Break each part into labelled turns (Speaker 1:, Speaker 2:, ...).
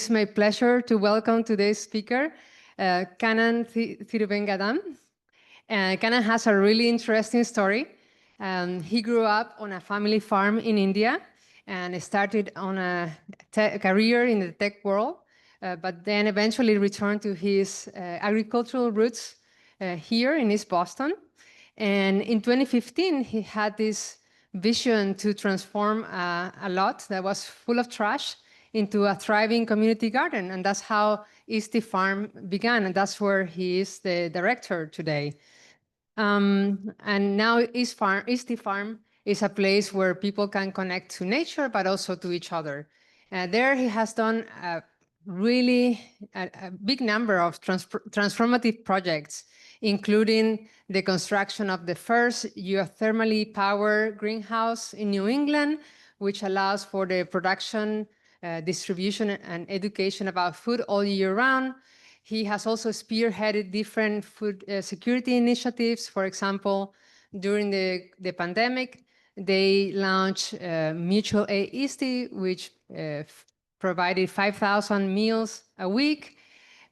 Speaker 1: It's my pleasure to welcome today's speaker, Kannan Thiruvengadam. Kannan has a really interesting story. He grew up on a family farm in India and started on a career in the tech world, but then eventually returned to his agricultural roots here in East Boston. And in 2015, he had this vision to transform a lot that was full of trash into a thriving community garden. And that's how Eastie Farm began. And that's where he is the director today. And now Eastie Farm is a place where people can connect to nature, but also to each other. There he has done a big number of transformative projects, including the construction of the first geothermally powered greenhouse in New England, which allows for the production, distribution, and education about food all year round. He has also spearheaded different food security initiatives. For example, during the pandemic, they launched Mutual Aid Eastie, which provided 5,000 meals a week.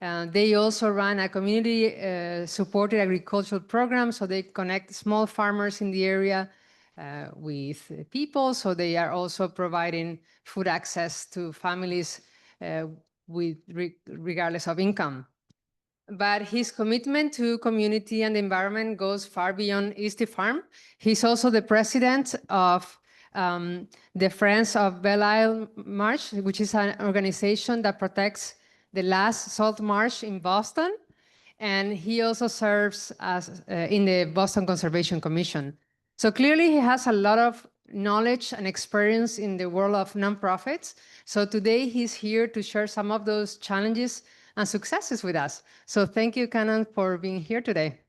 Speaker 1: They also run a community-supported agricultural program, so they connect small farmers in the area with people. So they are also providing food access to families regardless of income. But his commitment to community and the environment goes far beyond Eastie Farm. He's also the president of the Friends of Belle Isle Marsh, which is an organization that protects the last salt marsh in Boston. And he also serves as in the Boston Conservation Commission. So clearly he has a lot of knowledge and experience in the world of nonprofits. So today he's here to share some of those challenges and successes with us. So thank you, Kannan, for being here today.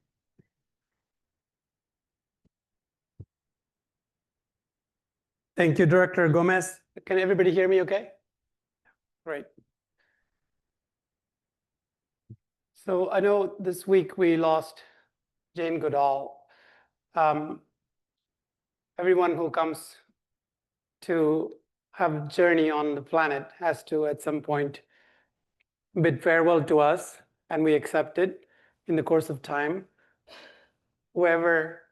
Speaker 2: Thank you, Director Gomez. Can everybody hear me okay? Great. So I know this week we lost Jane Goodall. Everyone who comes to have a journey on the planet has to, at some point, bid farewell to us, and we accept it in the course of time. However,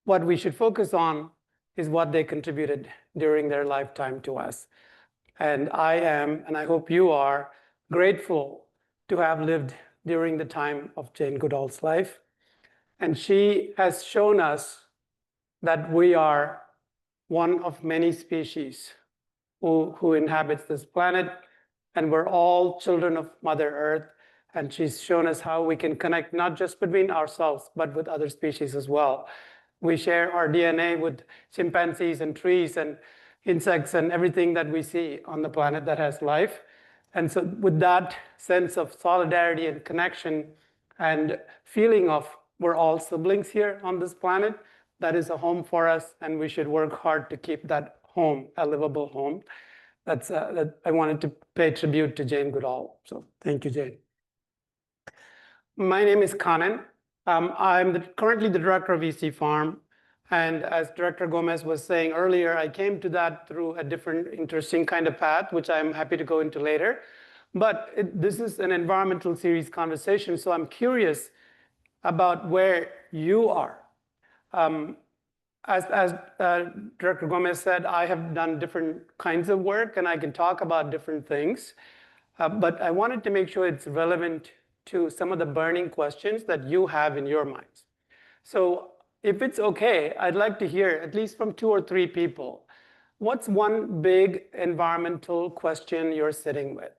Speaker 2: what we should focus on is what they contributed during their lifetime to us. And I am, and I hope you are, grateful to have lived during the time of Jane Goodall's life. And she has shown us that we are one of many species who inhabits this planet, and we're all children of Mother Earth. And she's shown us how we can connect not just between ourselves, but with other species as well. We share our DNA with chimpanzees and trees and insects and everything that we see on the planet that has life. And so with that sense of solidarity and connection and feeling of we're all siblings here on this planet, that is a home for us, and we should work hard to keep that home a livable home. That I wanted to pay tribute to Jane Goodall. So thank you, Jane. My name is Kannan. I'm currently the director of Eastie Farm. And as Director Gomez was saying earlier, I came to that through a different interesting kind of path, which I'm happy to go into later. But this is an environmental series conversation, so I'm curious about where you are. As Director Gomez said, I have done different kinds of work, and I can talk about different things. But I wanted to make sure it's relevant to some of the burning questions that you have in your minds. So if it's okay, I'd like to hear, at least from 2 or 3 people, what's one big environmental question you're sitting with?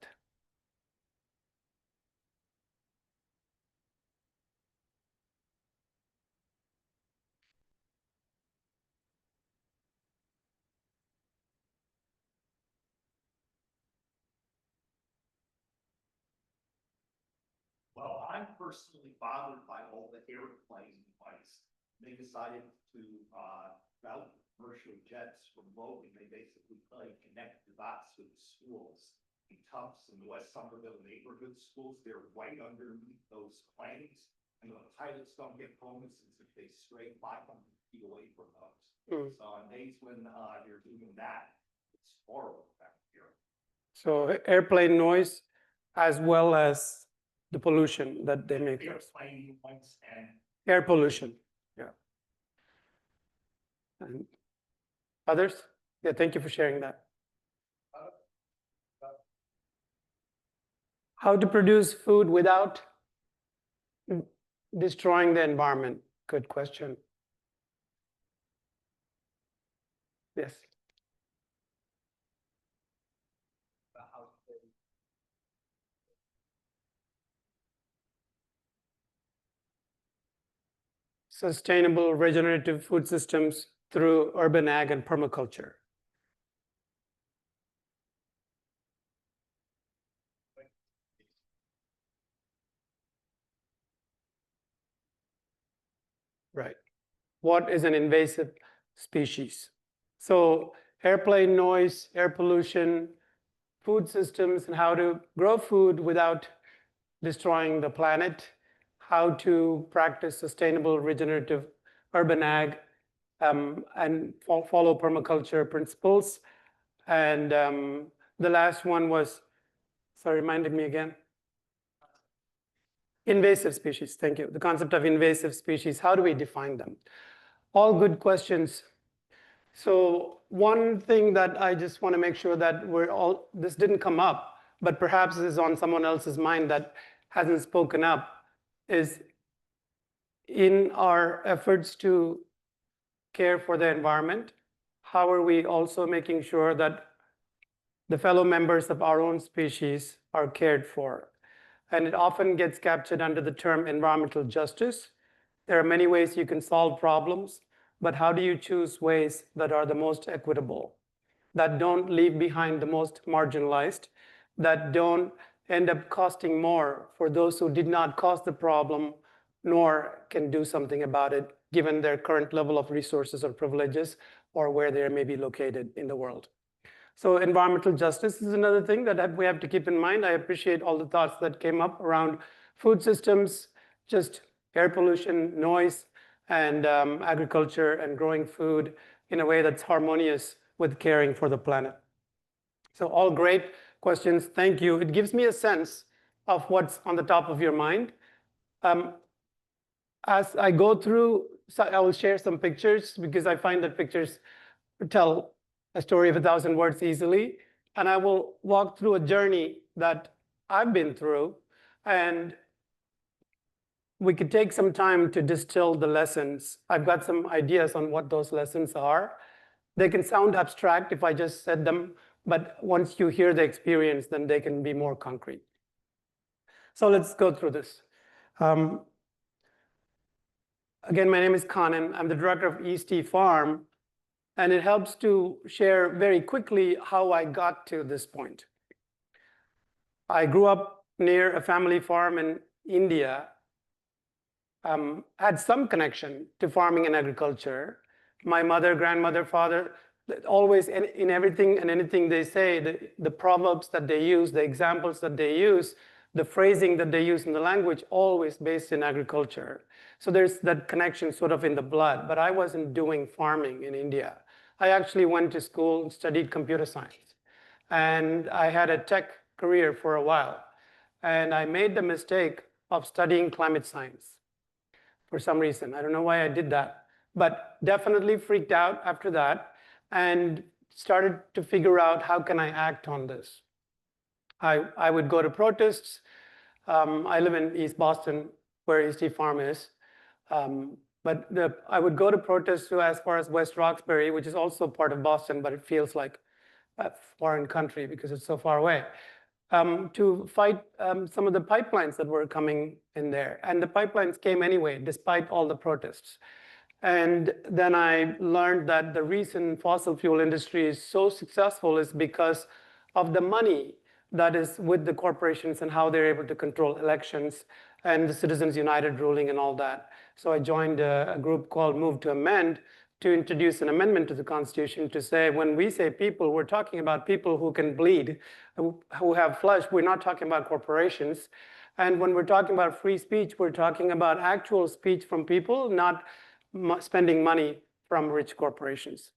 Speaker 3: Well, I'm personally bothered by all the airplane noise. They decided to route commercial jets remotely. They basically connect the dots with the schools. In Tufts and the West Somerville neighborhood schools, they're right underneath those planes. And the pilots don't get bonuses if they stray 500 feet away from those. So on days when you're doing that, it's horrible back here.
Speaker 2: So airplane noise as well as the pollution that they make.
Speaker 3: Airplane noise and
Speaker 2: Air pollution, yeah. And others? Yeah, thank you for sharing that. How to produce food without destroying the environment? Good question. Yes. Sustainable regenerative food systems through urban ag and permaculture. Right. What is an invasive species? So airplane noise, air pollution, food systems, and how to grow food without destroying the planet, how to practice sustainable regenerative urban ag, and follow permaculture principles. And the last one was, sorry, reminded me again. Invasive species, thank you. The concept of invasive species, how do we define them? All good questions. So one thing that I just want to make sure that this didn't come up, but perhaps is on someone else's mind that hasn't spoken up, is in our efforts to care for the environment, how are we also making sure that the fellow members of our own species are cared for? And it often gets captured under the term environmental justice. There are many ways you can solve problems, but how do you choose ways that are the most equitable, that don't leave behind the most marginalized, that don't end up costing more for those who did not cause the problem, nor can do something about it, given their current level of resources or privileges, or where they may be located in the world. So environmental justice is another thing that we have to keep in mind. I appreciate all the thoughts that came up around food systems, just air pollution, noise, and agriculture and growing food in a way that's harmonious with caring for the planet. So all great questions. Thank you. It gives me a sense of what's on the top of your mind. As I go through, so I will share some pictures because I find that pictures tell a story of 1,000 words easily. And I will walk through a journey that I've been through. And we could take some time to distill the lessons. I've got some ideas on what those lessons are. They can sound abstract if I just said them, but once you hear the experience, then they can be more concrete. So let's go through this. Again, my name is Kannan. I'm the director of Eastie Farm, and it helps to share very quickly how I got to this point. I grew up near a family farm in India, had some connection to farming and agriculture. My mother, grandmother, father, always in everything and anything they say, the proverbs that they use, the examples that they use, the phrasing that they use in the language, always based in agriculture. So there's that connection sort of in the blood, but I wasn't doing farming in India. I actually went to school and studied computer science. And I had a tech career for a while. And I made the mistake of studying climate science for some reason. I don't know why I did that, but definitely freaked out after that and started to figure out how can I act on this. I would go to protests. I live in East Boston, where Eastie Farm is. But I would go to protests as far as West Roxbury, which is also part of Boston, but it feels like a foreign country because it's so far away, to fight some of the pipelines that were coming in there. And the pipelines came anyway, despite all the protests. And then I learned that the reason fossil fuel industry is so successful is because of the money that is with the corporations and how they're able to control elections and the Citizens United ruling and all that. So I joined a group called Move to Amend to introduce an amendment to the Constitution to say when we say people, we're talking about people who can bleed, who have flesh. We're not talking about corporations. And when we're talking about free speech, we're talking about actual speech from people, not spending money from rich corporations.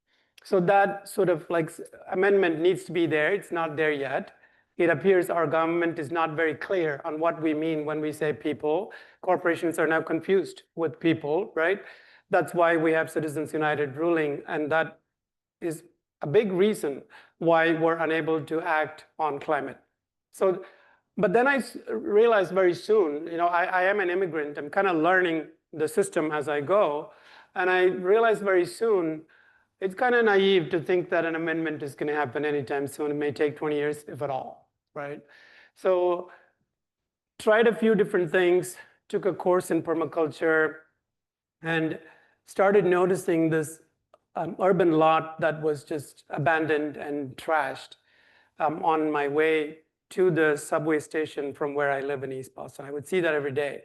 Speaker 2: So that sort of like amendment needs to be there. It's not there yet. it appears our government is not very clear on what we mean when we say people. Corporations are now confused with people, right? That's why we have Citizens United ruling, and that is a big reason why we're unable to act on climate. So, but then I realized very soon, I am an immigrant. I'm kind of learning the system as I go. And I realized very soon, it's kind of naive to think that an amendment is going to happen anytime soon. It may take 20 years, if at all, right? So tried a few different things, took a course in permaculture, and started noticing this urban lot that was just abandoned and trashed on my way to the subway station from where I live in East Boston. I would see that every day.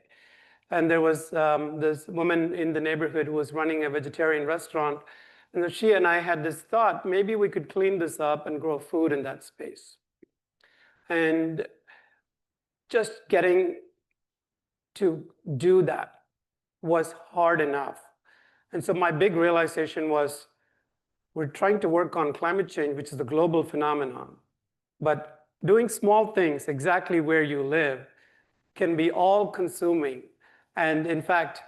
Speaker 2: And there was this woman in the neighborhood who was running a vegetarian restaurant. And she and I had this thought, maybe we could clean this up and grow food in that space. And just getting to do that was hard enough. And so my big realization was, we're trying to work on climate change, which is a global phenomenon. But doing small things exactly where you live can be all-consuming. And in fact,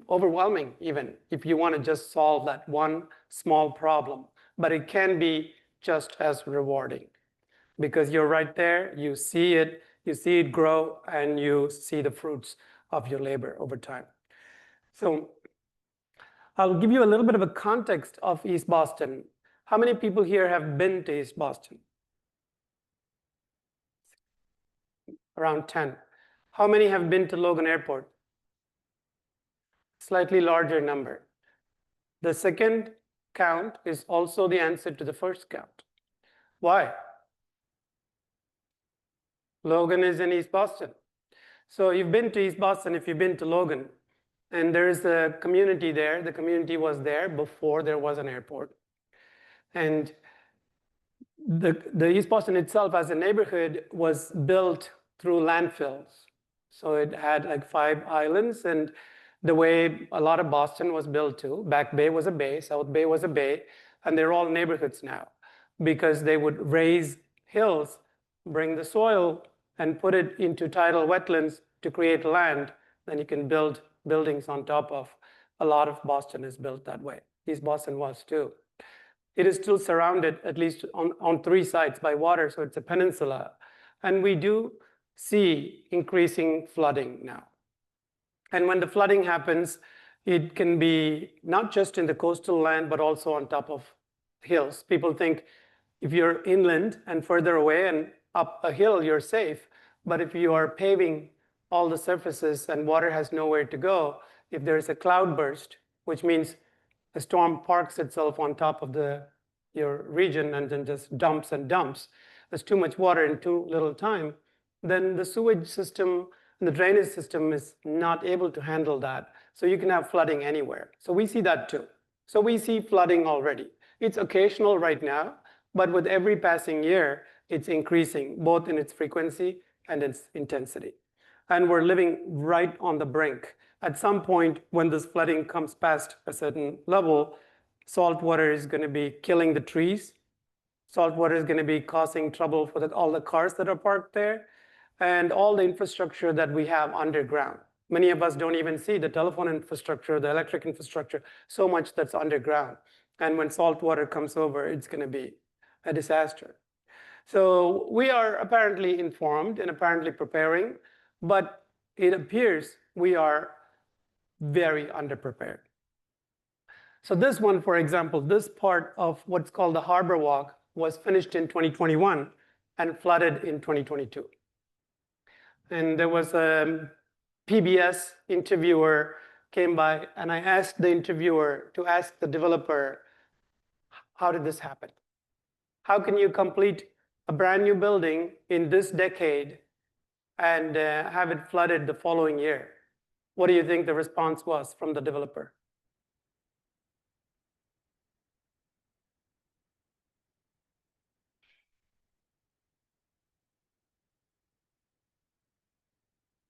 Speaker 2: overwhelming even, if you want to just solve that one small problem. But it can be just as rewarding, because you're right there, you see it grow, and you see the fruits of your labor over time. So I'll give you a little bit of a context of East Boston. How many people here have been to East Boston? Around 10. How many have been to Logan Airport? Slightly larger number. The second count is also the answer to the first count. Why? Logan is in East Boston. So you've been to East Boston if you've been to Logan. And there is a community there. The community was there before there was an airport. And the East Boston itself as a neighborhood was built through landfills. So it had like 5 islands, and the way a lot of Boston was built too. Back Bay was a bay, South Bay was a bay, and they're all neighborhoods now, because they would raise hills, bring the soil, and put it into tidal wetlands to create land. Then you can build buildings on top of. A lot of Boston is built that way. East Boston was too. It is still surrounded, at least on 3 sides, by water, so it's a peninsula. And we do see increasing flooding now. And when the flooding happens, it can be not just in the coastal land, but also on top of hills. People think if you're inland and further away and up a hill, you're safe. But if you are paving all the surfaces and water has nowhere to go, if there's a cloud burst, which means a storm parks itself on top of your region and then just dumps and dumps, there's too much water in too little time, then the sewage system and the drainage system is not able to handle that. So you can have flooding anywhere. So we see that too. So we see flooding already. It's occasional right now, but with every passing year, it's increasing, both in its frequency and its intensity. And we're living right on the brink. At some point, when this flooding comes past a certain level, salt water is going to be killing the trees. Salt water is going to be causing trouble for all the cars that are parked there, and all the infrastructure that we have underground. Many of us don't even see the telephone infrastructure, the electric infrastructure, so much that's underground. And when salt water comes over, it's going to be a disaster. So we are apparently informed and apparently preparing, but it appears we are very underprepared. So this one, for example, this part of what's called the Harbor Walk was finished in 2021 and flooded in 2022. And there was a PBS interviewer came by, and I asked the interviewer to ask the developer, how did this happen? How can you complete a brand new building in this decade and have it flooded the following year? What do you think the response was from the developer?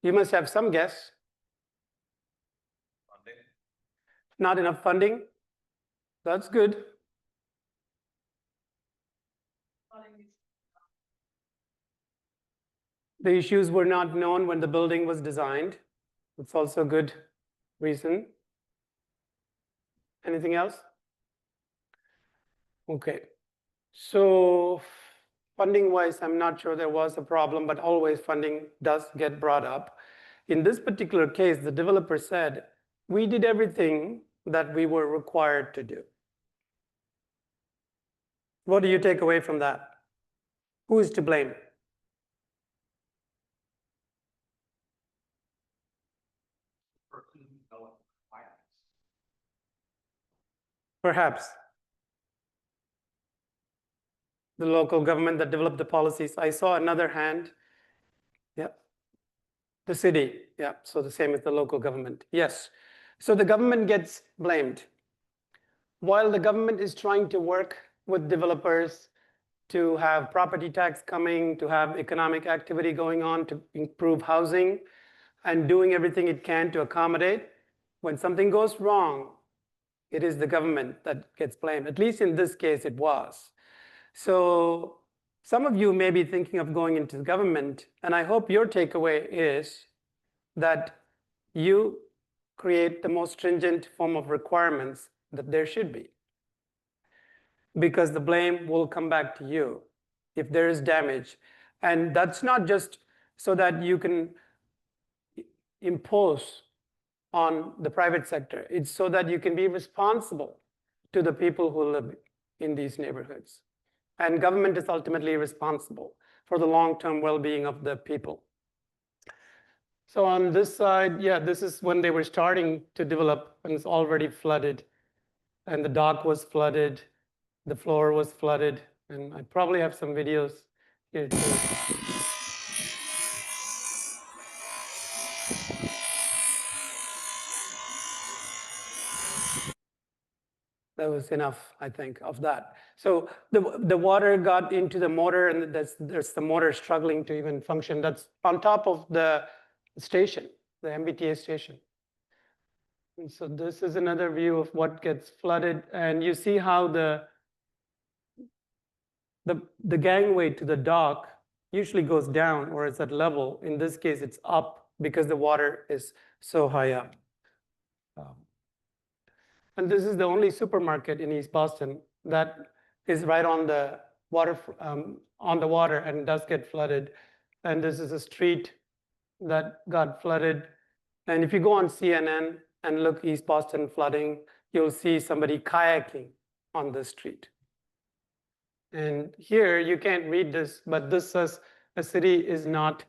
Speaker 2: You must have some guess.
Speaker 3: Funding.
Speaker 2: Not enough funding? That's good. The issues were not known when the building was designed. It's also a good reason. Anything else? Okay. So funding-wise, I'm not sure there was a problem, but always funding does get brought up. In this particular case, the developer said, we did everything that we were required to do. What do you take away from that? Who is to blame? Perhaps the local government that developed the policies. I saw another hand. Yeah. The city. Yeah. So the same as the local government. Yes. So the government gets blamed. While the government is trying to work with developers to have property tax coming, to have economic activity going on, to improve housing, and doing everything it can to accommodate, when something goes wrong, it is the government that gets blamed. At least in this case, it was. So some of you may be thinking of going into the government, and I hope your takeaway is that you create the most stringent form of requirements that there should be. Because the blame will come back to you if there is damage. And that's not just so that you can impose on the private sector. It's so that you can be responsible to the people who live in these neighborhoods. And government is ultimately responsible for the long-term well-being of the people. So on this side, yeah, this is when they were starting to develop, and it's already flooded. And the dock was flooded, the floor was flooded, and I probably have some videos here too. That was enough, I think, of that. So the water got into the motor, and there's the motor struggling to even function. That's on top of the station, the MBTA station. And so this is another view of what gets flooded, and you see how the gangway to the dock usually goes down or it's at level. In this case, it's up because the water is so high up. And this is the only supermarket in East Boston that is right on the water, and does get flooded. And this is a street that got flooded. And if you go on CNN and look East Boston flooding, you'll see somebody kayaking on the street. And here you can't read this, but this says a city is not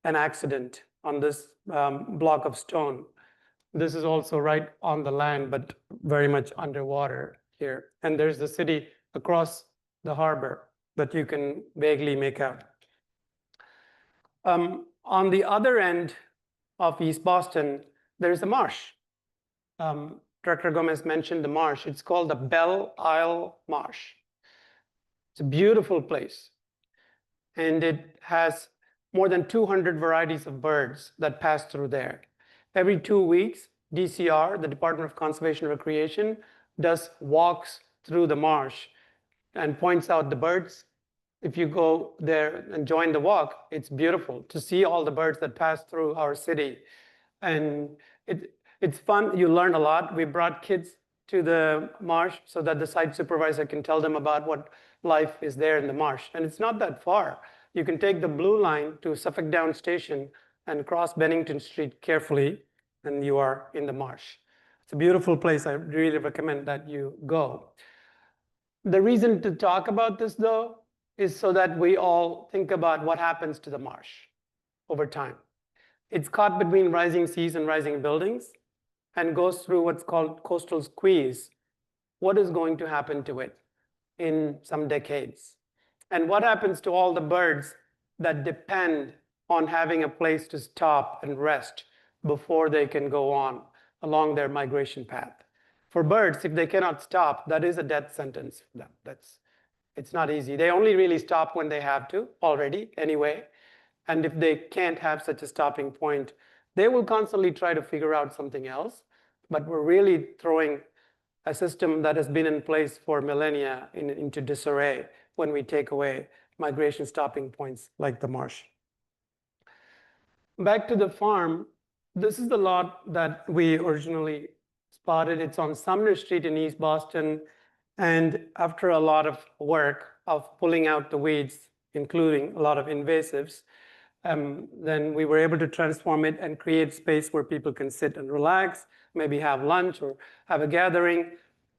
Speaker 2: an accident on this block of stone. This is also right on the land, but very much underwater here. And there's the city across the harbor that you can vaguely make out. On the other end of East Boston, there's a marsh. Director Gomez mentioned the marsh. It's called the Belle Isle Marsh. It's a beautiful place. And it has more than 200 varieties of birds that pass through there. Every 2 weeks, DCR, the Department of Conservation and Recreation, does walks through the marsh and points out the birds. If you go there and join the walk, it's beautiful to see all the birds that pass through our city. And it's fun, you learn a lot. We brought kids to the marsh so that the site supervisor can tell them about what life is there in the marsh. And it's not that far. You can take the blue line to Suffolk Down Station and cross Bennington Street carefully, and you are in the marsh. It's a beautiful place. I really recommend that you go. The reason to talk about this, though, is so that we all think about what happens to the marsh over time. It's caught between rising seas and rising buildings and goes through what's called coastal squeeze. What is going to happen to it in some decades? And what happens to all the birds that depend on having a place to stop and rest before they can go on along their migration path? For birds, if they cannot stop, that is a death sentence for them. It's not easy. They only really stop when they have to already anyway. And if they can't have such a stopping point, they will constantly try to figure out something else. But we're really throwing a system that has been in place for millennia into disarray when we take away migration stopping points like the marsh. back to the farm, this is the lot that we originally spotted. It's on Sumner Street in East Boston. And after a lot of work of pulling out the weeds, including a lot of invasives, then we were able to transform it and create space where people can sit and relax, maybe have lunch or have a gathering.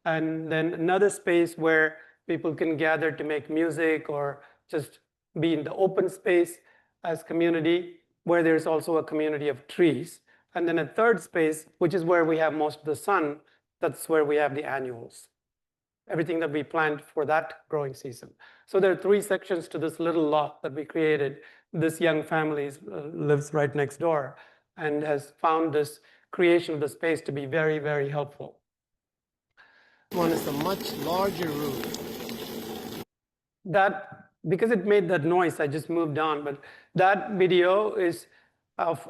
Speaker 2: And then another space where people can gather to make music or just be in the open space as community, where there's also a community of trees. And then a third space, which is where we have most of the sun, that's where we have the annuals. Everything that we planned for that growing season. So there are 3 sections to this little lot that we created. This young family lives right next door and has found this creation of the space to be very, very helpful.
Speaker 4: One is a much larger roof.
Speaker 2: That, because it made that noise, I just moved on, but that video is of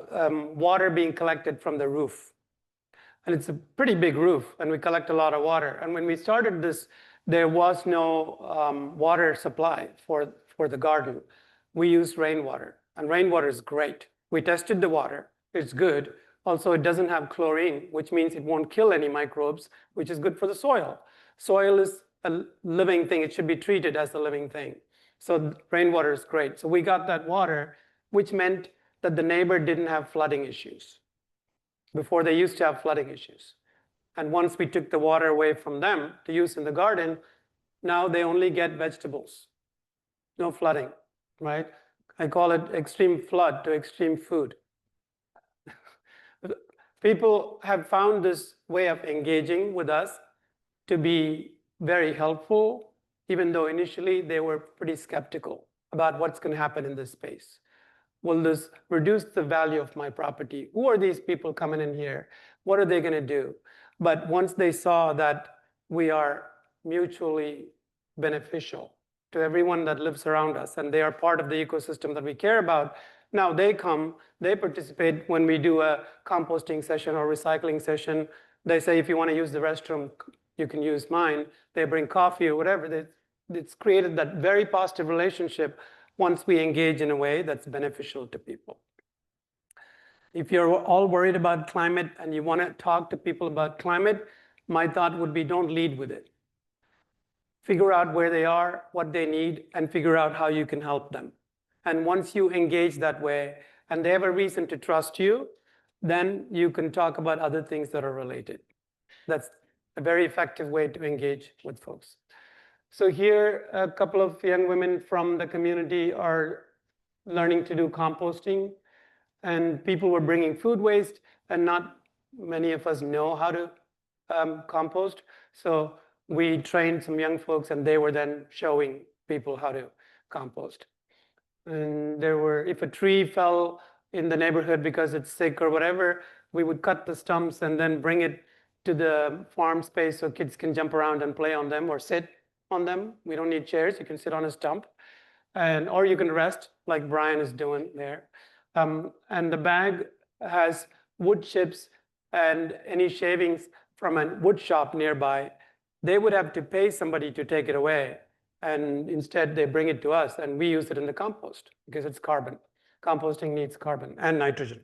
Speaker 2: water being collected from the roof. And it's a pretty big roof, and we collect a lot of water. And when we started this, there was no water supply for the garden. We used rainwater, and rainwater is great. We tested the water, it's good. Also, it doesn't have chlorine, which means it won't kill any microbes, which is good for the soil. Soil is a living thing, it should be treated as a living thing. So rainwater is great. So we got that water, which meant that the neighbor didn't have flooding issues. Before, they used to have flooding issues. And once we took the water away from them to use in the garden, now they only get vegetables. No flooding, right? I call it extreme flood to extreme food. People have found this way of engaging with us to be very helpful, even though initially they were pretty skeptical about what's going to happen in this space. Will this reduce the value of my property? Who are these people coming in here? What are they going to do? But once they saw that we are mutually beneficial to everyone that lives around us, and they are part of the ecosystem that we care about, now they come, they participate when we do a composting session or recycling session. They say, if you want to use the restroom, you can use mine. They bring coffee or whatever. It's created that very positive relationship once we engage in a way that's beneficial to people. If you're all worried about climate and you want to talk to people about climate, my thought would be don't lead with it. Figure out where they are, what they need, and figure out how you can help them. And once you engage that way, and they have a reason to trust you, then you can talk about other things that are related. That's a very effective way to engage with folks. So here, a couple of young women from the community are learning to do composting. And people were bringing food waste, and not many of us know how to compost. So we trained some young folks, and they were then showing people how to compost. And there were, if a tree fell in the neighborhood because it's sick or whatever, we would cut the stumps and then bring it to the farm space so kids can jump around and play on them or sit on them. We don't need chairs, you can sit on a stump. Or you can rest like Brian is doing there. And the bag has wood chips and any shavings from a wood shop nearby. They would have to pay somebody to take it away. And instead, they bring it to us, and we use it in the compost because it's carbon. Composting needs carbon and nitrogen.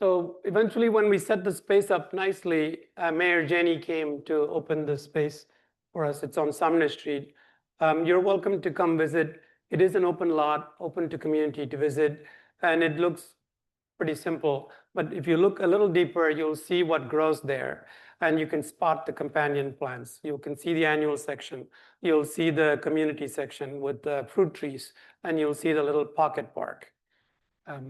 Speaker 2: So eventually, when we set the space up nicely, Mayor Janie came to open the space for us. It's on Sumner Street. You're welcome to come visit. It is an open lot, open to community to visit, and it looks pretty simple. But if you look a little deeper, you'll see what grows there, and you can spot the companion plants. You can see the annual section. You'll see the community section with the fruit trees, and you'll see the little pocket park.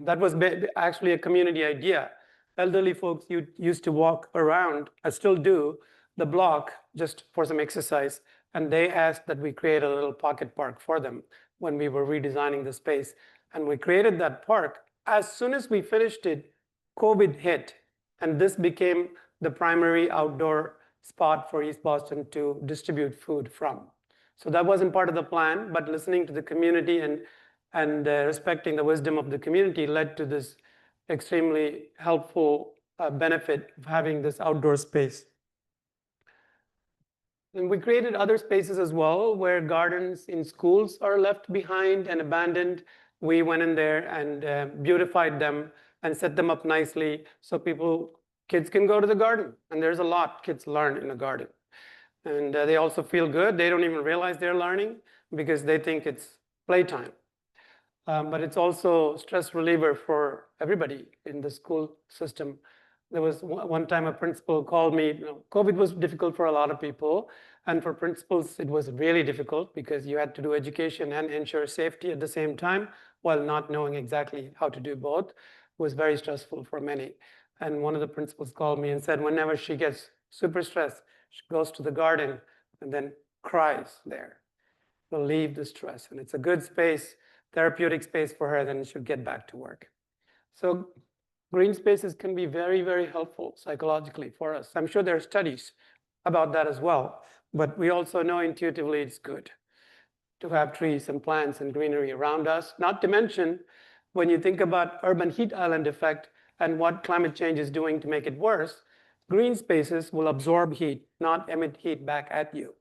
Speaker 2: That was actually a community idea. Elderly folks used to walk around, I still do, the block just for some exercise, and they asked that we create a little pocket park for them when we were redesigning the space. And we created that park. As soon as we finished it, COVID hit, and this became the primary outdoor spot for East Boston to distribute food from. So that wasn't part of the plan, but listening to the community and respecting the wisdom of the community led to this extremely helpful benefit of having this outdoor space. And we created other spaces as well, where gardens in schools are left behind and abandoned. we went in there and beautified them and set them up nicely so kids can go to the garden. And there's a lot kids learn in the garden. And they also feel good. They don't even realize they're learning because they think it's playtime. But it's also stress reliever for everybody in the school system. There was one time a principal called me. COVID was difficult for a lot of people. And for principals, it was really difficult because you had to do education and ensure safety at the same time while not knowing exactly how to do both. It was very stressful for many. And one of the principals called me and said whenever she gets super stressed, she goes to the garden and then cries there. Relieve the stress. And it's a good space, therapeutic space for her, then she'll get back to work. So green spaces can be very, very helpful psychologically for us. I'm sure there are studies about that as well. But we also know intuitively it's good to have trees and plants and greenery around us. Not to mention, when you think about urban heat island effect and what climate change is doing to make it worse, green spaces will absorb heat, not emit heat back at you.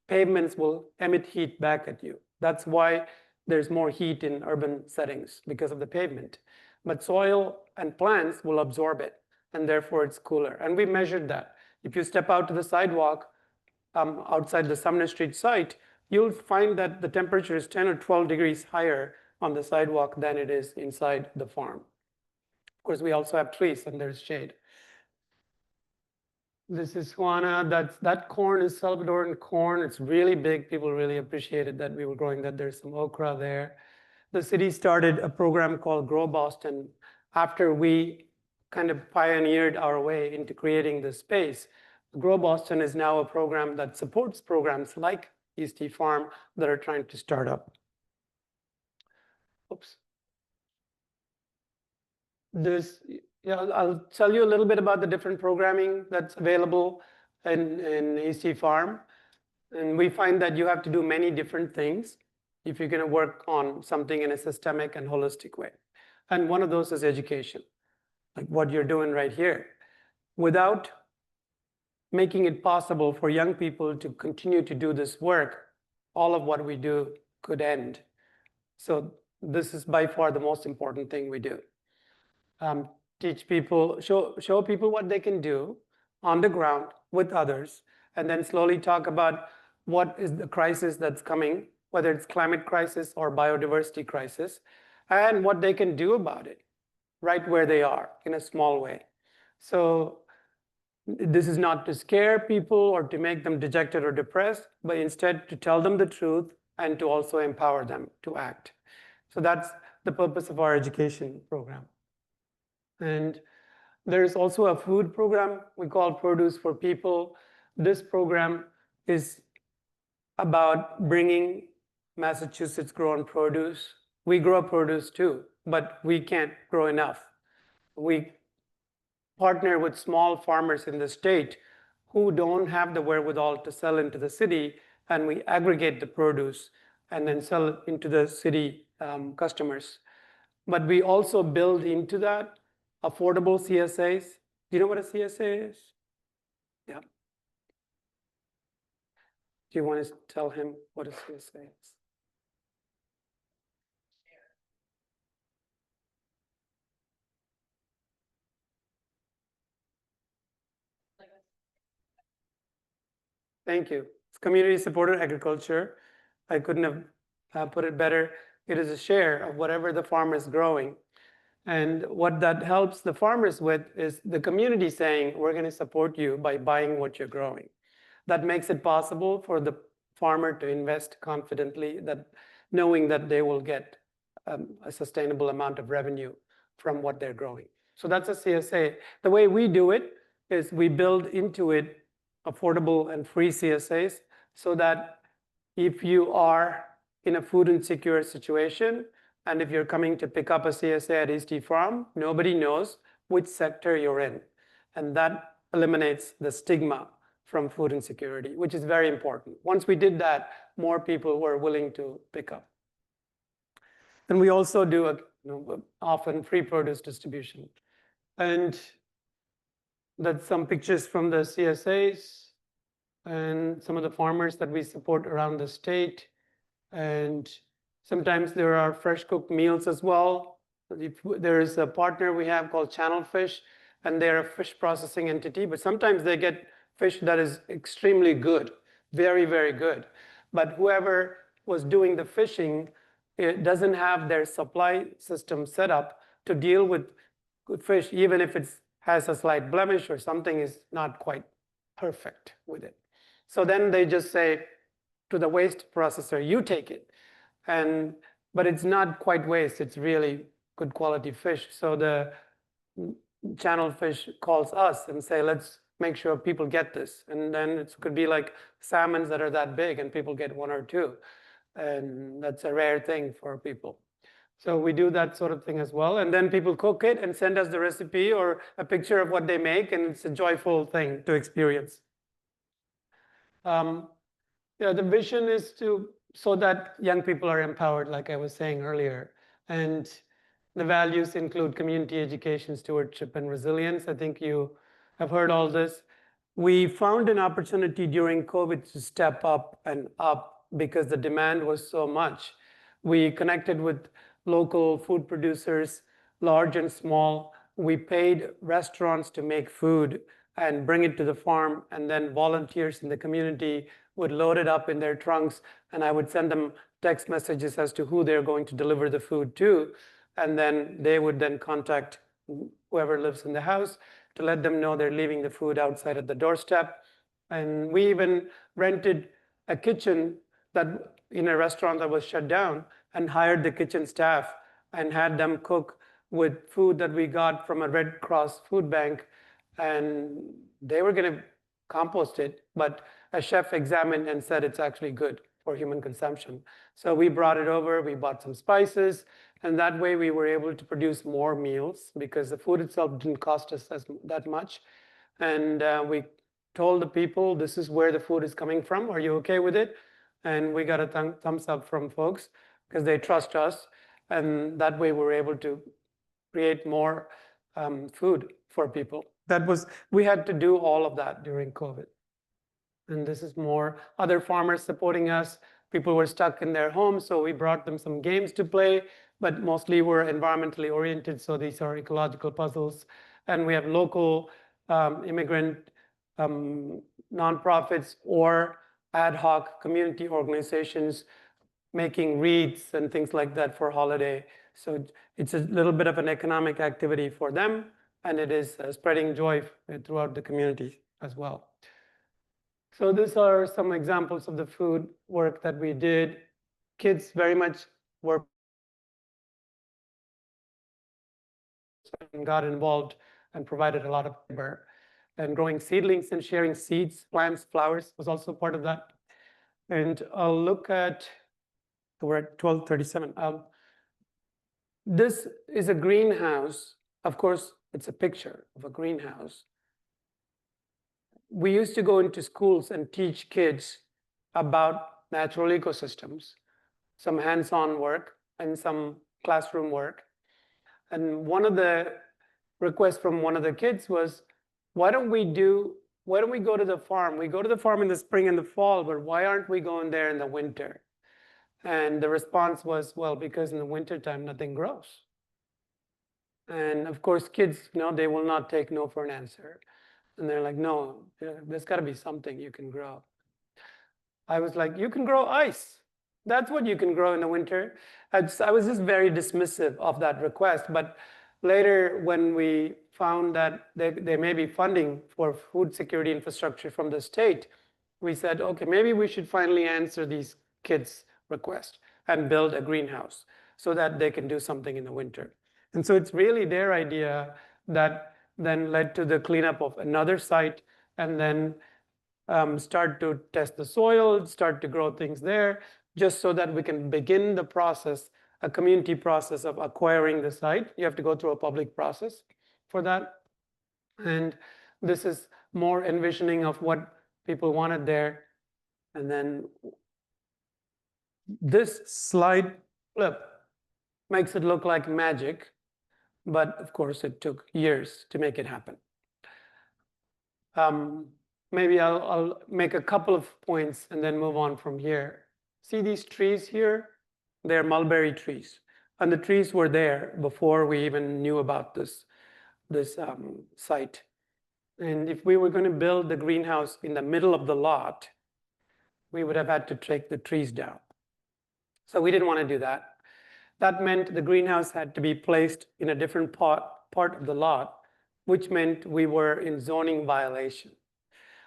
Speaker 2: Pavements will emit heat back at you. That's why there's more heat in urban settings because of the pavement. But soil and plants will absorb it, and therefore it's cooler. And we measured that. If you step out to the sidewalk, outside the Sumner Street site, you'll find that the temperature is 10 or 12 degrees higher on the sidewalk than it is inside the farm. Of course, we also have trees and there's shade. This is Juana. That corn is Salvadoran corn. It's really big. People really appreciated that we were growing that. There's some okra there. The city started a program called Grow Boston after we kind of pioneered our way into creating this space. Grow Boston is now a program that supports programs like Eastie Farm that are trying to start up. Oops. I'll tell you a little bit about the different programming that's available in Eastie Farm. And we find that you have to do many different things if you're going to work on something in a systemic and holistic way. And one of those is education, like what you're doing right here. Without making it possible for young people to continue to do this work, all of what we do could end. So this is by far the most important thing we do. Teach people, show people what they can do on the ground with others, and then slowly talk about what is the crisis that's coming, whether it's climate crisis or biodiversity crisis, and what they can do about it right where they are in a small way. So this is not to scare people or to make them dejected or depressed, but instead to tell them the truth and to also empower them to act. So that's the purpose of our education program. And there's also a food program we call Produce for People. This program is about bringing Massachusetts grown produce. We grow produce too, but we can't grow enough. We partner with small farmers in the state who don't have the wherewithal to sell into the city, and we aggregate the produce and then sell it into the city customers. But we also build into that affordable CSAs. Do you know what a CSA is? Yeah. Do you want to tell him what a CSA is? Thank you. It's community supported agriculture. I couldn't have put it better. It is a share of whatever the farmer is growing. And what that helps the farmers with is the community saying, we're going to support you by buying what you're growing. That makes it possible for the farmer to invest confidently, that knowing that they will get a sustainable amount of revenue from what they're growing. So that's a CSA. The way we do it is we build into it affordable and free CSAs so that if you are in a food insecure situation, and if you're coming to pick up a CSA at Eastie Farm, nobody knows which sector you're in. And that eliminates the stigma from food insecurity, which is very important. Once we did that, more people were willing to pick up. And we also do often free produce distribution. And that's some pictures from the CSAs and some of the farmers that we support around the state. And Sometimes there are fresh cooked meals as well. There is a partner we have called Channel Fish, and they're a fish processing entity, but sometimes they get fish that is extremely good, very, very good. But whoever was doing the fishing, it doesn't have their supply system set up to deal with good fish, even if it has a slight blemish or something is not quite perfect with it. So then they just say to the waste processor, you take it. But it's not quite waste, it's really good quality fish. So the Channel Fish calls us and say, let's make sure people get this. And then it could be like salmons that are that big and people get one or two. And that's a rare thing for people. So we do that sort of thing as well. And then people cook it and send us the recipe or a picture of what they make, and it's a joyful thing to experience. The vision is so that young people are empowered, like I was saying earlier. And the values include community education, stewardship, and resilience. I think you have heard all this. We found an opportunity during COVID to step up and up because the demand was so much. We connected with local food producers, large and small. We paid restaurants to make food and bring it to the farm, and then volunteers in the community would load it up in their trunks, and I would send them text messages as to who they're going to deliver the food to, and then they would then contact whoever lives in the house to let them know they're leaving the food outside at the doorstep. And we even rented a kitchen that in a restaurant that was shut down and hired the kitchen staff and had them cook with food that we got from a Red Cross food bank, and they were going to compost it, but a chef examined and said it's actually good for human consumption. So we brought it over, we bought some spices, and that way we were able to produce more meals because the food itself didn't cost us that much. And we told the people, this is where the food is coming from. Are you okay with it? And we got a thumbs up from folks because they trust us. And that way we're able to create more food for people. We had to do all of that during COVID. And this is more other farmers supporting us. People were stuck in their homes, so we brought them some games to play, but mostly we're environmentally oriented, so these are ecological puzzles. And we have local immigrant nonprofits or ad hoc community organizations making wreaths and things like that for holiday. So it's a little bit of an economic activity for them, and it is spreading joy throughout the community as well. So these are some examples of the food work that we did. Kids very much were and got involved and provided a lot of labor. And growing seedlings and sharing seeds, plants, flowers was also part of that. And I'll look at, we're at 12:37. This is a greenhouse. Of course, it's a picture of a greenhouse. We used to go into schools and teach kids about natural ecosystems, some hands-on work and some classroom work. And one of the requests from one of the kids was, why don't we go to the farm? We go to the farm in the spring and the fall, but why aren't we going there in the winter? And the response was, well, because in the wintertime, nothing grows. And of course, kids, they will not take no for an answer. And they're like, no, there's got to be something you can grow. I was like, you can grow ice. That's what you can grow in the winter. I was just very dismissive of that request. But later, when we found that there may be funding for food security infrastructure from the state, we said, okay, maybe we should finally answer these kids' request and build a greenhouse so that they can do something in the winter. And so it's really their idea that then led to the cleanup of another site, and then start to test the soil, start to grow things there, just so that we can begin the process, a community process of acquiring the site. You have to go through a public process for that. And this is more envisioning of what people wanted there. And then this slide flip makes it look like magic, but of course it took years to make it happen. Maybe I'll make a couple of points and then move on from here. See these trees here? They're mulberry trees. And the trees were there before we even knew about this site. And if we were going to build the greenhouse in the middle of the lot, we would have had to take the trees down. So we didn't want to do that. That meant the greenhouse had to be placed in a different part of the lot, which meant we were in zoning violation,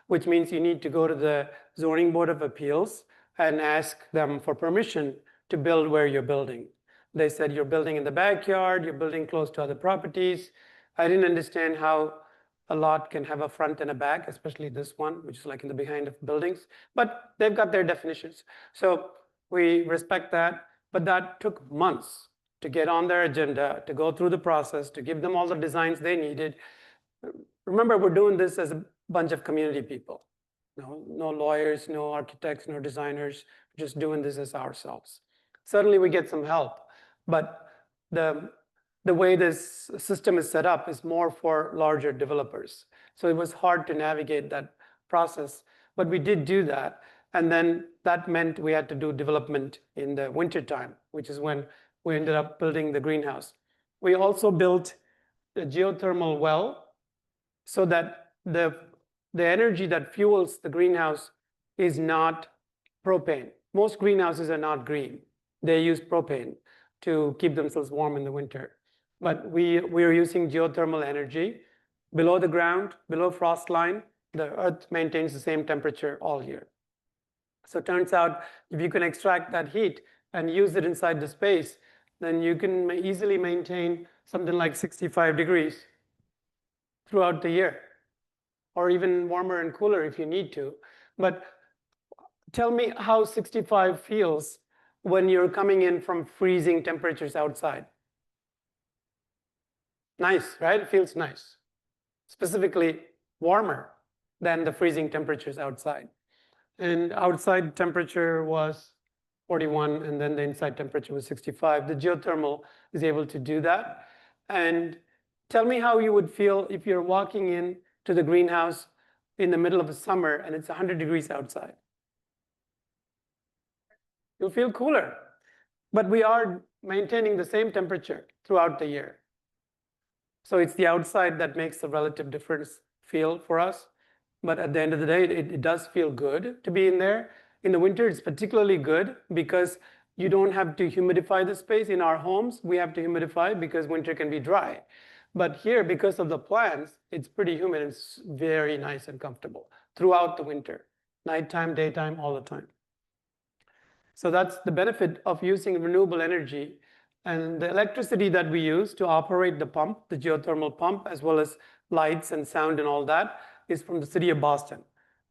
Speaker 2: which means you need to go to the Zoning Board of Appeals and ask them for permission to build where you're building. They said, you're building in the backyard, you're building close to other properties. I didn't understand how a lot can have a front and a back, especially this one, which is like in the behind of buildings, but they've got their definitions. So we respect that, but that took months to get on their agenda, to go through the process, to give them all the designs they needed. Remember, we're doing this as a bunch of community people. No lawyers, no architects, no designers, just doing this as ourselves. Certainly we get some help, but the way this system is set up is more for larger developers. So it was hard to navigate that process, but we did do that. And then that meant we had to do development in the winter time, which is when we ended up building the greenhouse. We also built a geothermal well so that the energy that fuels the greenhouse is not propane. Most greenhouses are not green. They use propane to keep themselves warm in the winter. But we are using geothermal energy. Below the ground, below frost line, the earth maintains the same temperature all year. So it turns out if you can extract that heat and use it inside the space, then you can easily maintain something like 65 degrees throughout the year, or even warmer and cooler if you need to. But tell me how 65 feels when you're coming in from freezing temperatures outside. Nice, right? It feels nice. Specifically warmer than the freezing temperatures outside. And outside temperature was 41, and then the inside temperature was 65. The geothermal is able to do that. And tell me how you would feel if you're walking in to the greenhouse in the middle of the summer and it's 100 degrees outside. You'll feel cooler. But we are maintaining the same temperature throughout the year. So it's the outside that makes the relative difference feel for us. But at the end of the day, it does feel good to be in there. In the winter, it's particularly good because you don't have to humidify the space. In our homes, we have to humidify because winter can be dry. But here, because of the plants, it's pretty humid. It's very nice and comfortable throughout the winter, nighttime, daytime, all the time. So that's the benefit of using renewable energy. And the electricity that we use to operate the pump, the geothermal pump, as well as lights and sound and all that, is from the city of Boston,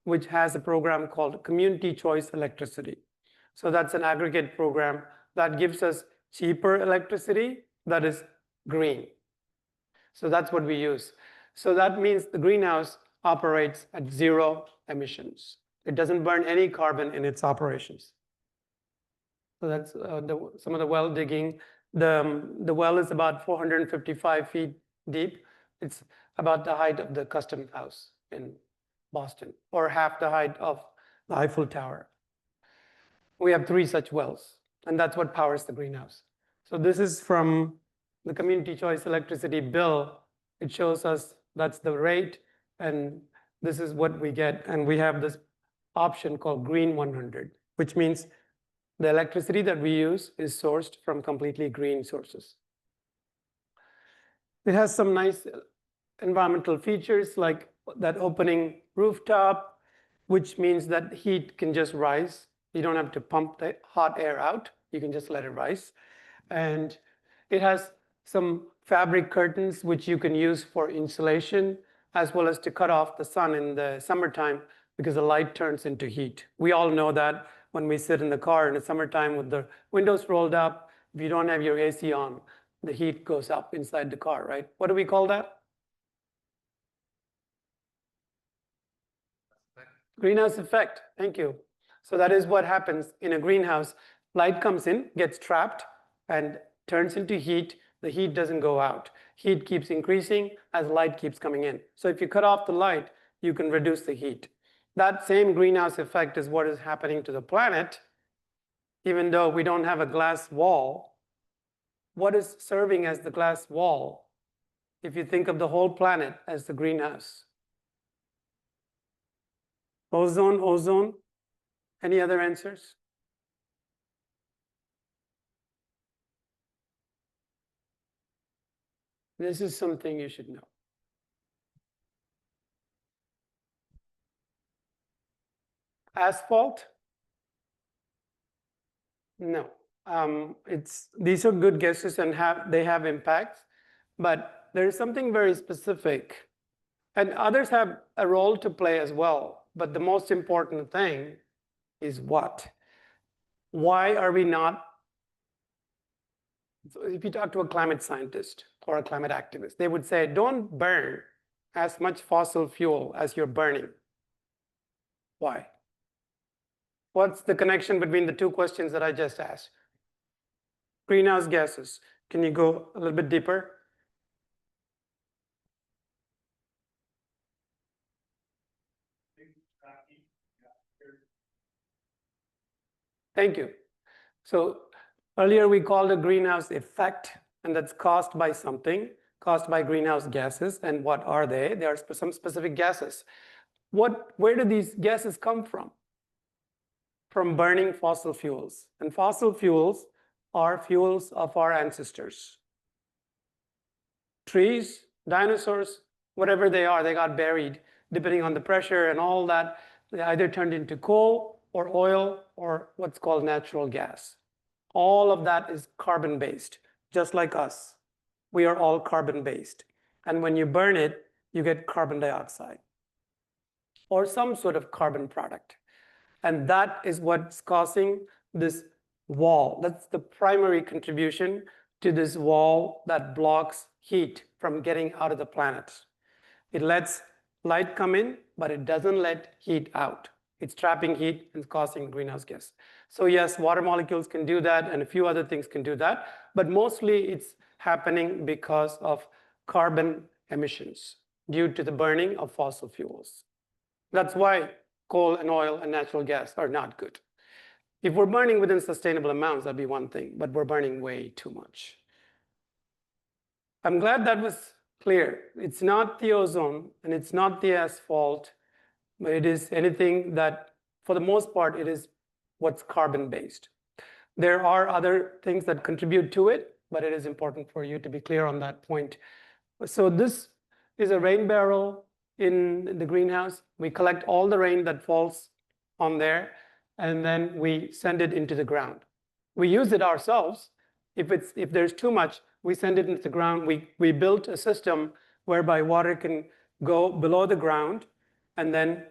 Speaker 2: which has a program called Community Choice Electricity. So that's an aggregate program that gives us cheaper electricity that is green. So that's what we use. So that means the greenhouse operates at 0 emissions. It doesn't burn any carbon in its operations. So that's some of the well digging. The well is about 455 feet deep. It's about the height of the Custom House in Boston, or half the height of the Eiffel Tower. We have 3 such wells, and that's what powers the greenhouse. So this is from the Community Choice Electricity bill. It shows us that's the rate, and this is what we get. And we have this option called Green 100, which means the electricity that we use is sourced from completely green sources. It has some nice environmental features like that opening rooftop, which means that heat can just rise. You don't have to pump the hot air out. You can just let it rise. And it has some fabric curtains, which you can use for insulation, as well as to cut off the sun in the summertime because the light turns into heat. We all know that when we sit in the car in the summertime with the windows rolled up, if you don't have your AC on, the heat goes up inside the car, right? What do we call that? Greenhouse effect. Thank you. So that is what happens in a greenhouse. Light comes in, gets trapped, and turns into heat. The heat doesn't go out. Heat keeps increasing as light keeps coming in. So if you cut off the light, you can reduce the heat. That same greenhouse effect is what is happening to the planet even though we don't have a glass wall, what is serving as the glass wall if you think of the whole planet as the greenhouse? Ozone, ozone. Any other answers? This is something you should know. Asphalt? No. These are good guesses and they have impacts, but there is something very specific. And others have a role to play as well. But the most important thing is what? Why are we not? So if you talk to a climate scientist or a climate activist, they would say, don't burn as much fossil fuel as you're burning. Why? What's the connection between the two questions that I just asked? Greenhouse gases. Can you go a little bit deeper? Thank you. So earlier we called a greenhouse effect, and that's caused by something, caused by greenhouse gases. And what are they? There are some specific gases. Where do these gases come from? From burning fossil fuels. And fossil fuels are fuels of our ancestors. Trees, dinosaurs, whatever they are, they got buried depending on the pressure and all that. They either turned into coal or oil or what's called natural gas. All of that is carbon-based, just like us. We are all carbon-based. And when you burn it, you get carbon dioxide or some sort of carbon product. And that is what's causing this wall. That's the primary contribution to this wall that blocks heat from getting out of the planet. It lets light come in, but it doesn't let heat out. It's trapping heat and causing greenhouse gas. So yes, water molecules can do that, and a few other things can do that, but mostly it's happening because of carbon emissions due to the burning of fossil fuels. That's why coal and oil and natural gas are not good. If we're burning within sustainable amounts, that'd be one thing, but we're burning way too much. I'm glad that was clear. It's not the ozone and it's not the asphalt, but it is anything that, for the most part, it is what's carbon-based. There are other things that contribute to it, but it is important for you to be clear on that point. So this is a rain barrel in the greenhouse. We collect all the rain that falls on there, and then we send it into the ground. We use it ourselves. If there's too much, we send it into the ground. We built a system whereby water can go below the ground and then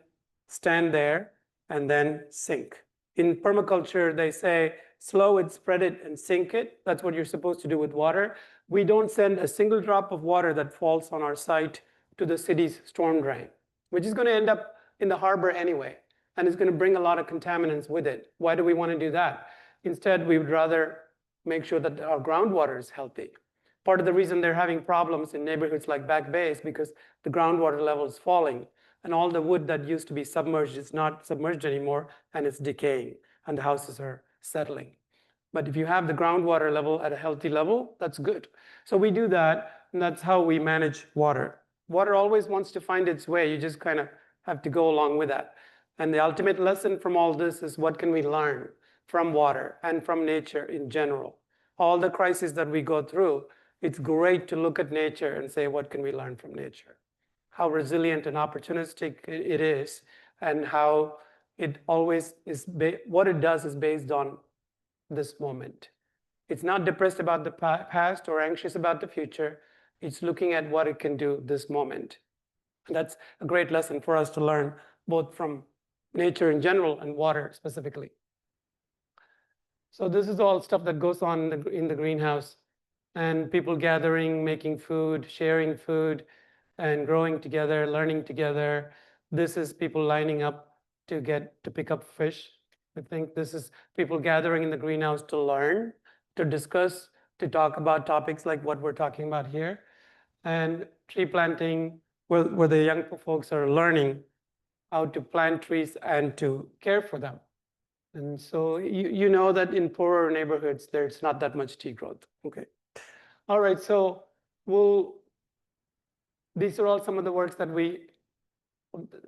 Speaker 2: stand there and then sink. In permaculture, they say, slow it, spread it, and sink it. That's what you're supposed to do with water. We don't send a single drop of water that falls on our site to the city's storm drain, which is going to end up in the harbor anyway, and it's going to bring a lot of contaminants with it. Why do we want to do that? Instead, we would rather make sure that our groundwater is healthy. Part of the reason they're having problems in neighborhoods like Back Bay is because the groundwater level is falling, and all the wood that used to be submerged is not submerged anymore, and it's decaying, and the houses are settling. But if you have the groundwater level at a healthy level, that's good. So we do that, and that's how we manage water. Water always wants to find its way. You just kind of have to go along with that. And the ultimate lesson from all this is, what can we learn from water and from nature in general? All the crises that we go through, it's great to look at nature and say, what can we learn from nature? How resilient and opportunistic it is, and how it always is, what it does is based on this moment. It's not depressed about the past or anxious about the future. It's looking at what it can do this moment. And that's a great lesson for us to learn, both from nature in general and water specifically. So this is all stuff that goes on in the greenhouse, and people gathering, making food, sharing food, and growing together, learning together. This is people lining up to pick up fish. I think this is people gathering in the greenhouse to learn, to discuss, to talk about topics like what we're talking about here. And tree planting, where the young folks are learning how to plant trees and to care for them. And so you know that in poorer neighborhoods, there's not that much tea growth. Okay. All right, so these are all some of the works that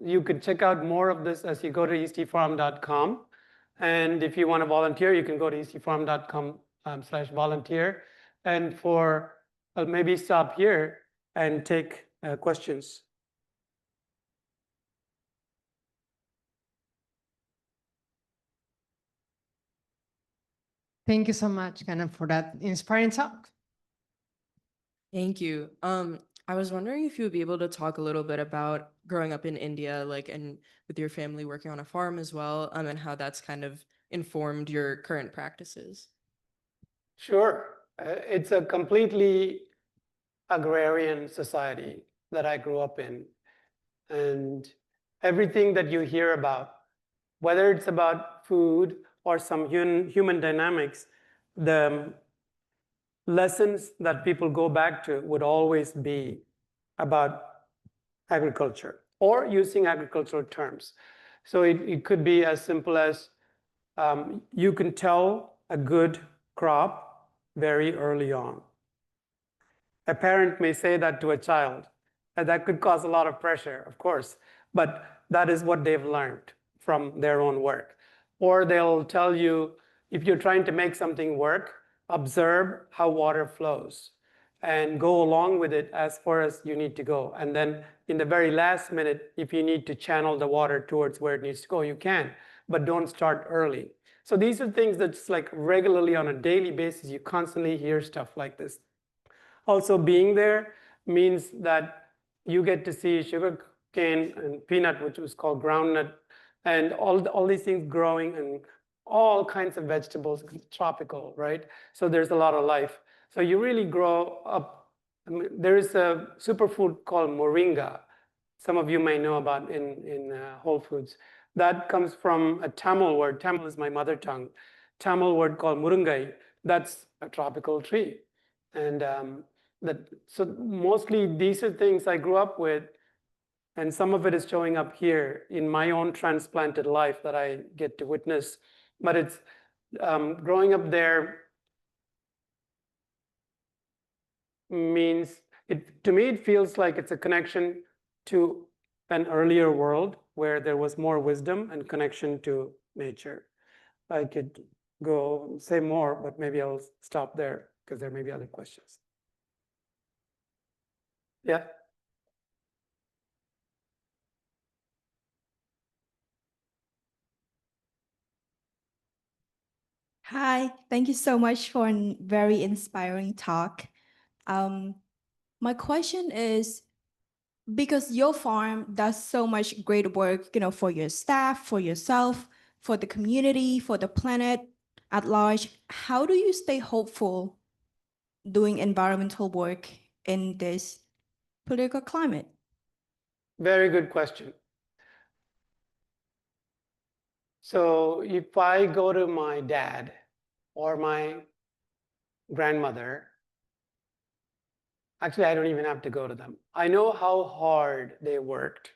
Speaker 2: you could check out more of this as you go to eastiefarm.com. And if you want to volunteer, you can go to eastiefarm.com/volunteer. And I'll maybe stop here and take questions.
Speaker 1: Thank you so much, Kannan, for that inspiring talk.
Speaker 5: Thank you. I was wondering if you would be able to talk a little bit about growing up in India, like, and with your family working on a farm as well, and how that's kind of informed your current practices.
Speaker 2: Sure. It's a completely agrarian society that I grew up in. And everything that you hear about, whether it's about food or some human dynamics, the lessons that people go back to would always be about agriculture or using agricultural terms. So it could be as simple as you can tell a good crop very early on. A parent may say that to a child, and that could cause a lot of pressure, of course, but that is what they've learned from their own work. Or they'll tell you, if you're trying to make something work, observe how water flows and go along with it as far as you need to go. And then in the very last minute, if you need to channel the water towards where it needs to go, you can, but don't start early. So these are things that's like regularly on a daily basis, you constantly hear stuff like this. Also, being there means that you get to see sugar cane and peanut, which was called groundnut, and all these things growing, and all kinds of vegetables, tropical, right? So there's a lot of life. So you really grow up. I mean, there is a superfood called moringa. Some of you may know about in Whole Foods. That comes from a Tamil word. Tamil is my mother tongue. Tamil word called murungai. That's a tropical tree. And so mostly these are things I grew up with, and some of it is showing up here in my own transplanted life that I get to witness. But it's growing up there means, to me, it feels like it's a connection to an earlier world where there was more wisdom and connection to nature. I could go say more, but maybe I'll stop there because there may be other questions. Yeah.
Speaker 6: Hi, thank you so much for a very inspiring talk. My question is, because your farm does so much great work, for your staff, for yourself, for the community, for the planet at large, how do you stay hopeful doing environmental work in this political climate?
Speaker 2: Very good question. So if I go to my dad or my grandmother, actually, I don't even have to go to them. I know how hard they worked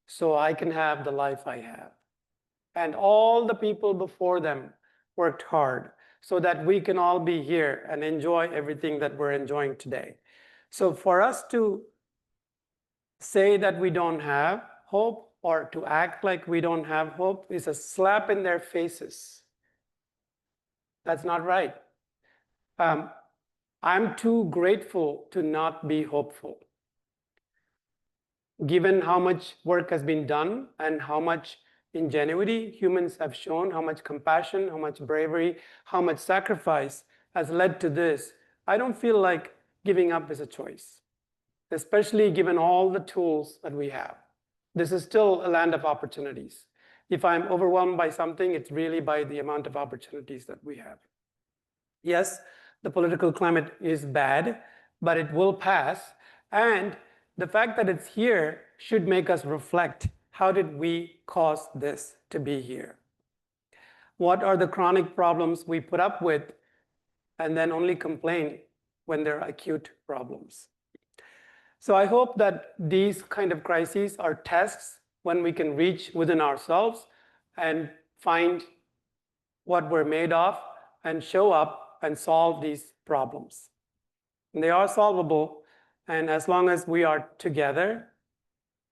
Speaker 2: so I can have the life I have. And all the people before them worked hard so that we can all be here and enjoy everything that we're enjoying today. So for us to say that we don't have hope or to act like we don't have hope is a slap in their faces. That's not right. I'm too grateful to not be hopeful. Given how much work has been done and how much ingenuity humans have shown, how much compassion, how much bravery, how much sacrifice has led to this, I don't feel like giving up is a choice, especially given all the tools that we have. This is still a land of opportunities. If I'm overwhelmed by something, it's really by the amount of opportunities that we have. Yes, the political climate is bad, but it will pass. And the fact that it's here should make us reflect, how did we cause this to be here? What are the chronic problems we put up with and then only complain when they're acute problems? So I hope that these kind of crises are tests when we can reach within ourselves and find what we're made of and show up and solve these problems. And they are solvable, and as long as we are together,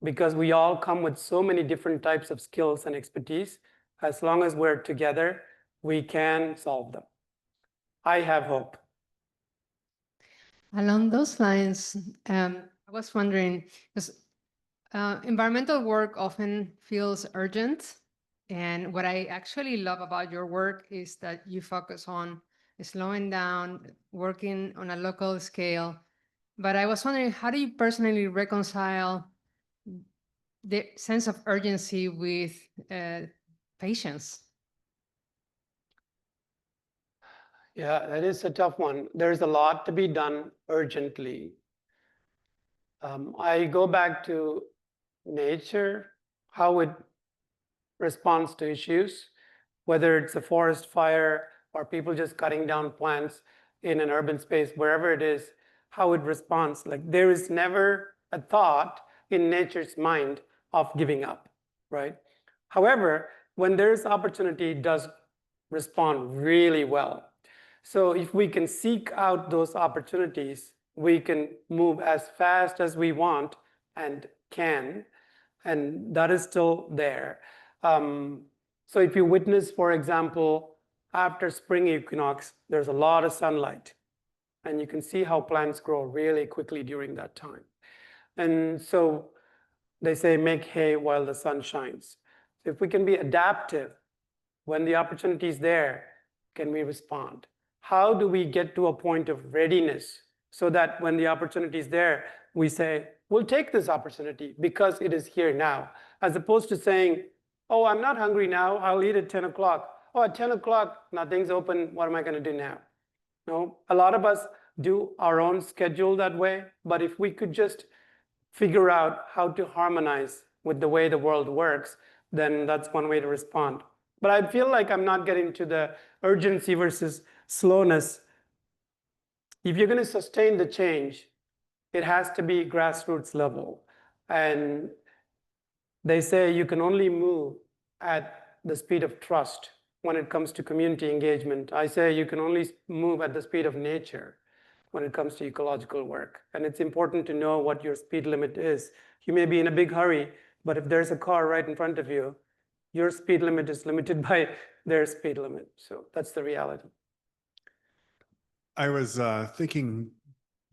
Speaker 2: because we all come with so many different types of skills and expertise, as long as we're together, we can solve them. I have hope.
Speaker 1: Along those lines, I was wondering, because environmental work often feels urgent. And what I actually love about your work is that you focus on slowing down, working on a local scale. But I was wondering, how do you personally reconcile the sense of urgency with patience?
Speaker 2: Yeah, that is a tough one. There's a lot to be done urgently. I go back to nature, how it responds to issues, whether it's a forest fire or people just cutting down plants in an urban space, wherever it is, how it responds. Like, there is never a thought in nature's mind of giving up, right? However, when there's opportunity, it does respond really well. So if we can seek out those opportunities, we can move as fast as we want and can, and that is still there. So if you witness, for example, after spring equinox, there's a lot of sunlight, and you can see how plants grow really quickly during that time. And so they say, make hay while the sun shines. So if we can be adaptive, when the opportunity is there, can we respond? How do we get to a point of readiness so that when the opportunity is there, we say, we'll take this opportunity because it is here now, as opposed to saying, oh, I'm not hungry now, I'll eat at 10 o'clock. Oh, at 10 o'clock, nothing's open, what am I going to do now? No, a lot of us do our own schedule that way, but if we could just figure out how to harmonize with the way the world works, then that's one way to respond. But I feel like I'm not getting to the urgency versus slowness. If you're going to sustain the change, it has to be grassroots level. And they say you can only move at the speed of trust when it comes to community engagement. I say you can only move at the speed of nature when it comes to ecological work. And it's important to know what your speed limit is. You may be in a big hurry, but if there's a car right in front of you, your speed limit is limited by their speed limit. So that's the reality.
Speaker 7: I was thinking,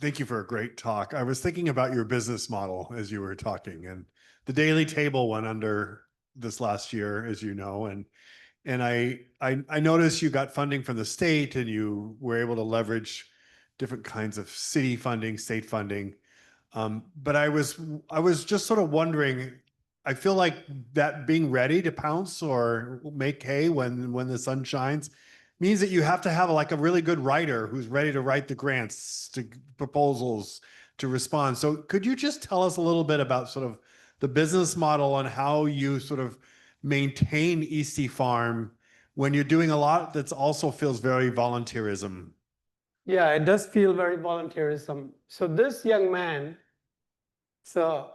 Speaker 7: thank you for a great talk. I was thinking about your business model as you were talking, and the Daily Table went under this last year, as you know, and I noticed you got funding from the state, and you were able to leverage different kinds of city funding, state funding. But I was just sort of wondering, I feel like that being ready to pounce or make hay when the sun shines means that you have to have like a really good writer who's ready to write the grants, to proposals, to respond. So could you just tell us a little bit about sort of the business model and how you sort of maintain Eastie Farm when you're doing a lot that also feels very volunteerism?
Speaker 2: Yeah, it does feel very volunteerism. So this young man, so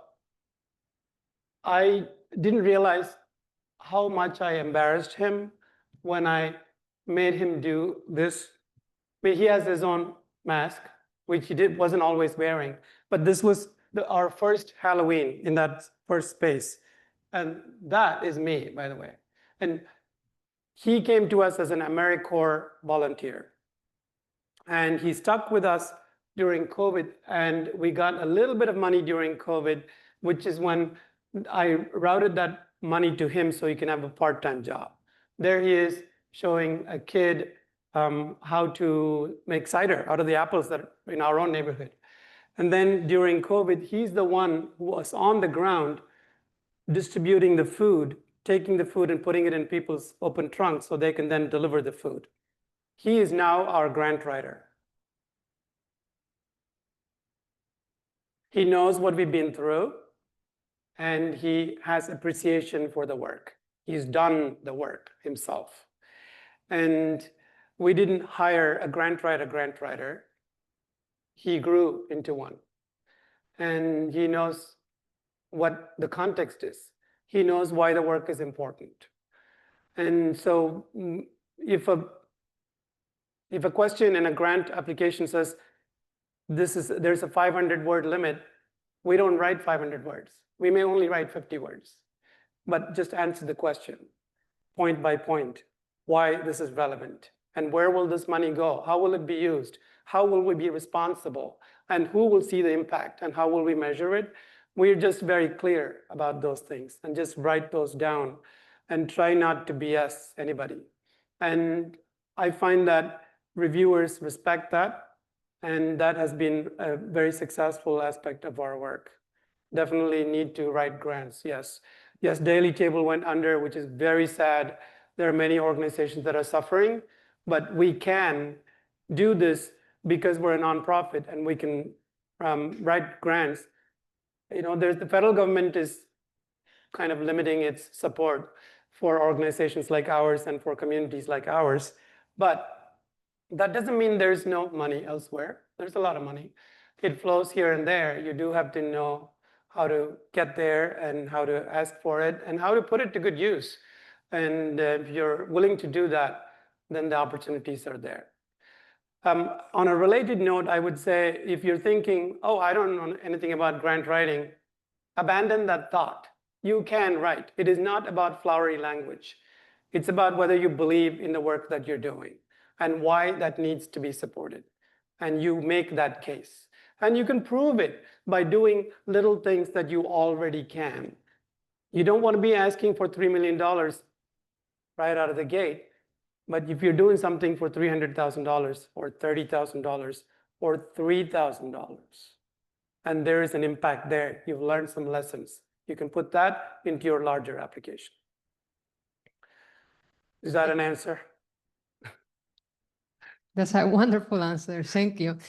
Speaker 2: I didn't realize how much I embarrassed him when I made him do this. I mean, he has his own mask, which he wasn't always wearing, but this was our first Halloween in that first space. And that is me, by the way. And he came to us as an AmeriCorps volunteer. And he stuck with us during COVID, and we got a little bit of money during COVID, which is when I routed that money to him so he can have a part-time job. There he is showing a kid how to make cider out of the apples that are in our own neighborhood. And then during COVID, he's the one who was on the ground distributing the food, taking the food and putting it in people's open trunks so they can then deliver the food. He is now our grant writer. He knows what we've been through, and he has appreciation for the work. He's done the work himself. And we didn't hire a grant writer. He grew into one. And he knows what the context is. He knows why the work is important. And so if a question in a grant application says there's a 500-word limit, we don't write 500 words. We may only write 50 words, but just answer the question point by point, why this is relevant, and where will this money go? How will it be used? How will we be responsible? And who will see the impact, and how will we measure it? We're just very clear about those things, and just write those down and try not to BS anybody. And I find that reviewers respect that, and that has been a very successful aspect of our work. Definitely need to write grants, yes. Yes, Daily Table went under, which is very sad. There are many organizations that are suffering, but we can do this because we're a nonprofit and we can write grants. You know, the federal government is kind of limiting its support for organizations like ours and for communities like ours, but that doesn't mean there's no money elsewhere. There's a lot of money. It flows here and there. You do have to know how to get there and how to ask for it and how to put it to good use. And if you're willing to do that, then the opportunities are there. On a related note, I would say if you're thinking, oh, I don't know anything about grant writing, abandon that thought. You can write. It is not about flowery language. It's about whether you believe in the work that you're doing and why that needs to be supported. And you make that case. And you can prove it by doing little things that you already can. You don't want to be asking for $3 million right out of the gate. But if you're doing something for $300,000 or $30,000 or $3,000, and there is an impact there, you've learned some lessons, you can put that into your larger application. Is that an answer?
Speaker 1: That's a wonderful answer. Thank you.